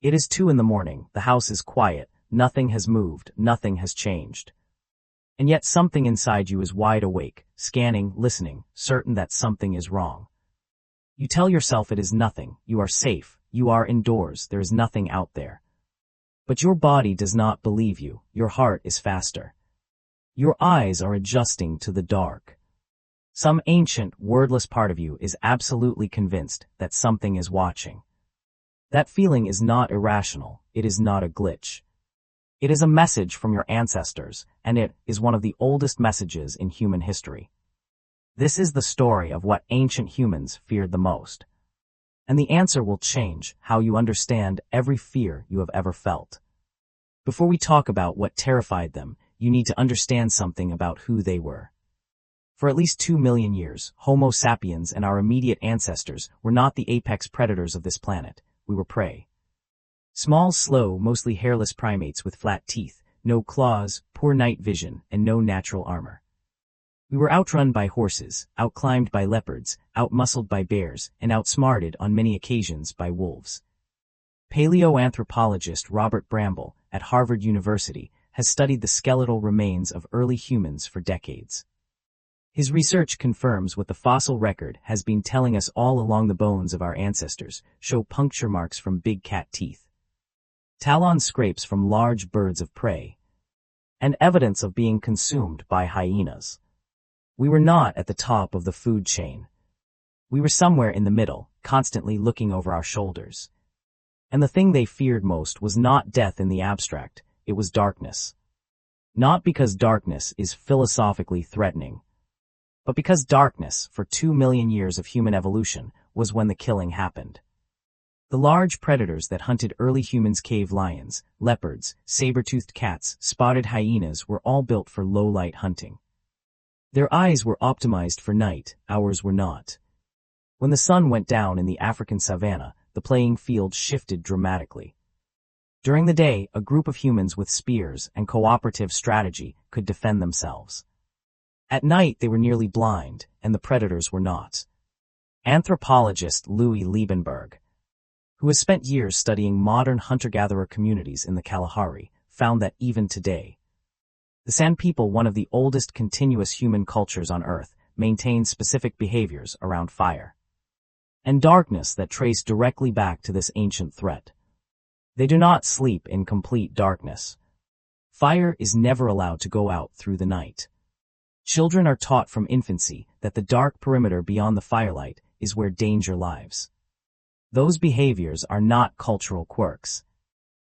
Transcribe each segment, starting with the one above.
It is 2 in the morning, the house is quiet, nothing has moved, nothing has changed. And yet something inside you is wide awake, scanning, listening, certain that something is wrong. You tell yourself it is nothing, you are safe, you are indoors, there is nothing out there. But your body does not believe you, your heart is faster. Your eyes are adjusting to the dark. Some ancient, wordless part of you is absolutely convinced that something is watching. That feeling is not irrational, it is not a glitch. It is a message from your ancestors, and it is one of the oldest messages in human history. This is the story of what ancient humans feared the most. And the answer will change how you understand every fear you have ever felt. Before we talk about what terrified them, you need to understand something about who they were. For at least 2 million years, Homo sapiens and our immediate ancestors were not the apex predators of this planet. We were prey. Small, slow, mostly hairless primates with flat teeth, no claws, poor night vision, and no natural armor. We were outrun by horses, outclimbed by leopards, outmuscled by bears, and outsmarted on many occasions by wolves. Paleoanthropologist Robert Bramble at Harvard University has studied the skeletal remains of early humans for decades. His research confirms what the fossil record has been telling us all along. The bones of our ancestors show puncture marks from big cat teeth, talon scrapes from large birds of prey, and evidence of being consumed by hyenas. We were not at the top of the food chain. We were somewhere in the middle, constantly looking over our shoulders. And the thing they feared most was not death in the abstract, it was darkness. Not because darkness is philosophically threatening, but because darkness, for 2 million years of human evolution, was when the killing happened. The large predators that hunted early humans, cave lions, leopards, saber-toothed cats, spotted hyenas, were all built for low-light hunting. Their eyes were optimized for night, ours were not. When the sun went down in the African savanna, the playing field shifted dramatically. During the day, a group of humans with spears and cooperative strategy could defend themselves. At night they were nearly blind, and the predators were not. Anthropologist Louis Liebenberg, who has spent years studying modern hunter-gatherer communities in the Kalahari, found that even today, the San people, one of the oldest continuous human cultures on Earth, maintain specific behaviors around fire and darkness that trace directly back to this ancient threat. They do not sleep in complete darkness. Fire is never allowed to go out through the night. Children are taught from infancy that the dark perimeter beyond the firelight is where danger lies. Those behaviors are not cultural quirks.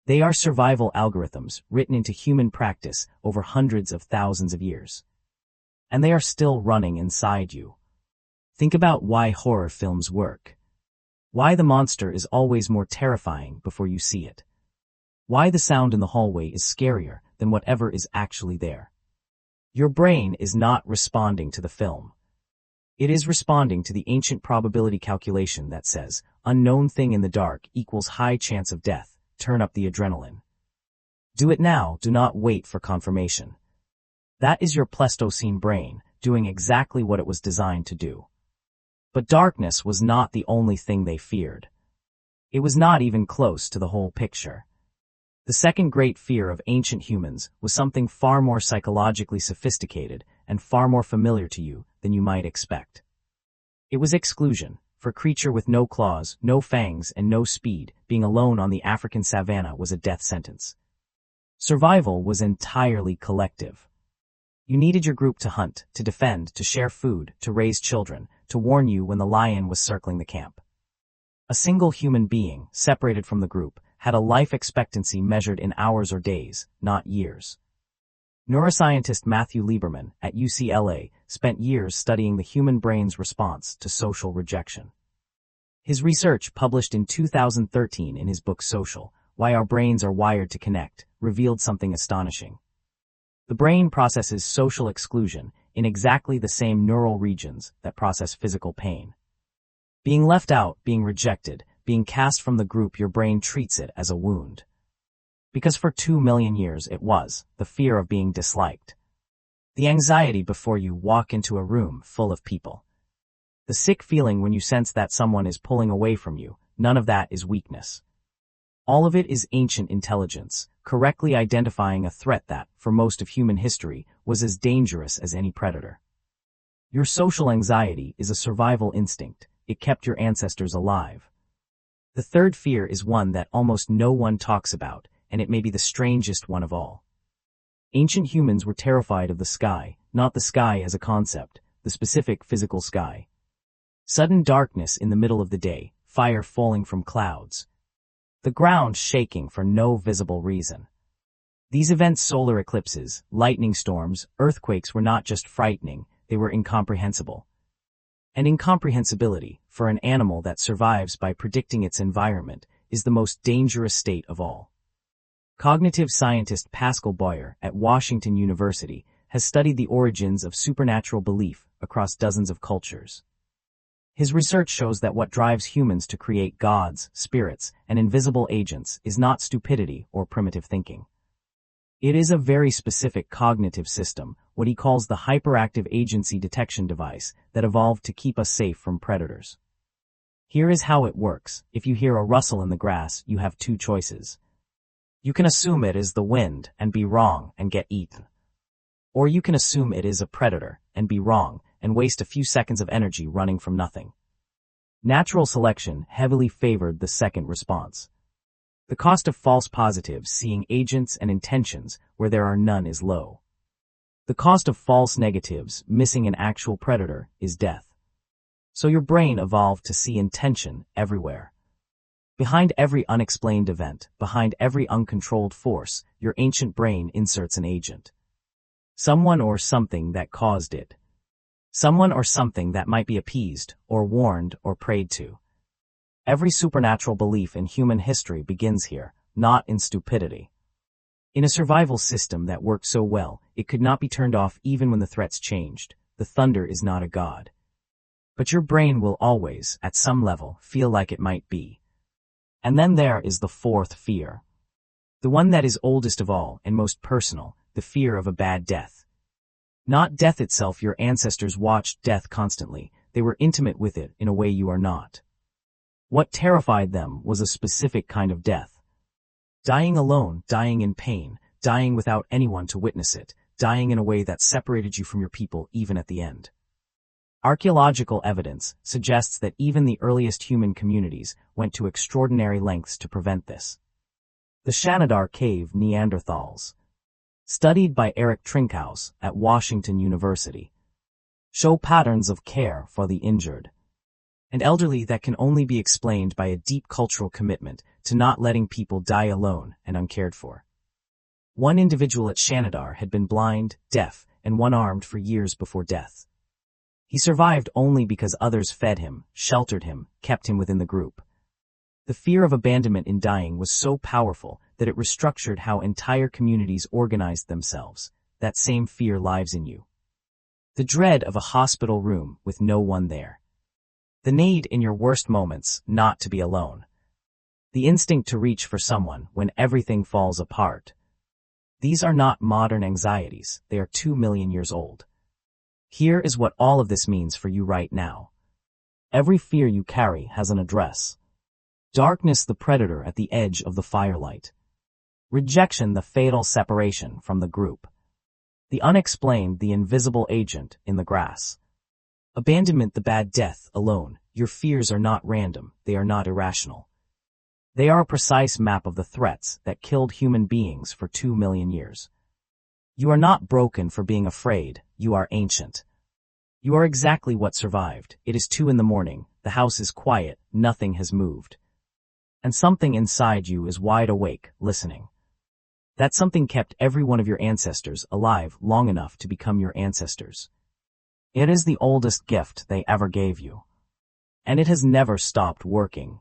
They are survival algorithms written into human practice over hundreds of thousands of years. And they are still running inside you. Think about why horror films work. Why the monster is always more terrifying before you see it. Why the sound in the hallway is scarier than whatever is actually there. Your brain is not responding to the film. It is responding to the ancient probability calculation that says, unknown thing in the dark equals high chance of death, turn up the adrenaline. Do it now, do not wait for confirmation. That is your Pleistocene brain, doing exactly what it was designed to do. But darkness was not the only thing they feared. It was not even close to the whole picture. The second great fear of ancient humans was something far more psychologically sophisticated and far more familiar to you than you might expect. It was exclusion. For a creature with no claws, no fangs, and no speed, being alone on the African savanna was a death sentence. Survival was entirely collective. You needed your group to hunt, to defend, to share food, to raise children, to warn you when the lion was circling the camp. A single human being, separated from the group, had a life expectancy measured in hours or days, not years. Neuroscientist Matthew Lieberman at UCLA spent years studying the human brain's response to social rejection. His research, published in 2013 in his book Social, Why Our Brains Are Wired to Connect, revealed something astonishing. The brain processes social exclusion in exactly the same neural regions that process physical pain. Being left out, being rejected, being cast from the group, your brain treats it as a wound. Because for 2 million years it was the fear of being disliked. The anxiety before you walk into a room full of people. The sick feeling when you sense that someone is pulling away from you, none of that is weakness. All of it is ancient intelligence, correctly identifying a threat that, for most of human history, was as dangerous as any predator. Your social anxiety is a survival instinct. It kept your ancestors alive. The third fear is one that almost no one talks about, and it may be the strangest one of all. Ancient humans were terrified of the sky, not the sky as a concept, the specific physical sky. Sudden darkness in the middle of the day, fire falling from clouds, the ground shaking for no visible reason. These events, solar eclipses, lightning storms, earthquakes, were not just frightening, they were incomprehensible. And incomprehensibility, for an animal that survives by predicting its environment, is the most dangerous state of all. Cognitive scientist Pascal Boyer at Washington University has studied the origins of supernatural belief across dozens of cultures. His research shows that what drives humans to create gods, spirits, and invisible agents is not stupidity or primitive thinking. It is a very specific cognitive system, what he calls the hyperactive agency detection device, that evolved to keep us safe from predators. Here is how it works. If you hear a rustle in the grass, you have two choices. You can assume it is the wind and be wrong and get eaten. Or you can assume it is a predator and be wrong and waste a few seconds of energy running from nothing. Natural selection heavily favored the second response. The cost of false positives, seeing agents and intentions where there are none, is low. The cost of false negatives, missing an actual predator, is death. So your brain evolved to see intention everywhere. Behind every unexplained event, behind every uncontrolled force, your ancient brain inserts an agent. Someone or something that caused it. Someone or something that might be appeased, or warned, or prayed to. Every supernatural belief in human history begins here, not in stupidity. In a survival system that worked so well, it could not be turned off even when the threats changed. The thunder is not a god. But your brain will always, at some level, feel like it might be. And then there is the fourth fear. The one that is oldest of all and most personal, the fear of a bad death. Not death itself. Your ancestors watched death constantly. They were intimate with it in a way you are not. What terrified them was a specific kind of death. Dying alone, dying in pain, dying without anyone to witness it, dying in a way that separated you from your people even at the end. Archaeological evidence suggests that even the earliest human communities went to extraordinary lengths to prevent this. The Shanidar Cave Neanderthals, studied by Eric Trinkhaus at Washington University, show patterns of care for the injured and elderly that can only be explained by a deep cultural commitment to not letting people die alone and uncared for. One individual at Shanidar had been blind, deaf, and one-armed for years before death. He survived only because others fed him, sheltered him, kept him within the group. The fear of abandonment in dying was so powerful that it restructured how entire communities organized themselves. That same fear lives in you. The dread of a hospital room with no one there. The need in your worst moments not to be alone. The instinct to reach for someone when everything falls apart. These are not modern anxieties, they are 2 million years old. Here is what all of this means for you right now. Every fear you carry has an address. Darkness, the predator at the edge of the firelight. Rejection, the fatal separation from the group. The unexplained, the invisible agent in the grass. Abandonment, the bad death, alone. Your fears are not random, they are not irrational. They are a precise map of the threats that killed human beings for 2 million years. You are not broken for being afraid, you are ancient. You are exactly what survived. It is 2 a.m, the house is quiet, nothing has moved. And something inside you is wide awake, listening. That something kept every one of your ancestors alive long enough to become your ancestors. It is the oldest gift they ever gave you. And it has never stopped working.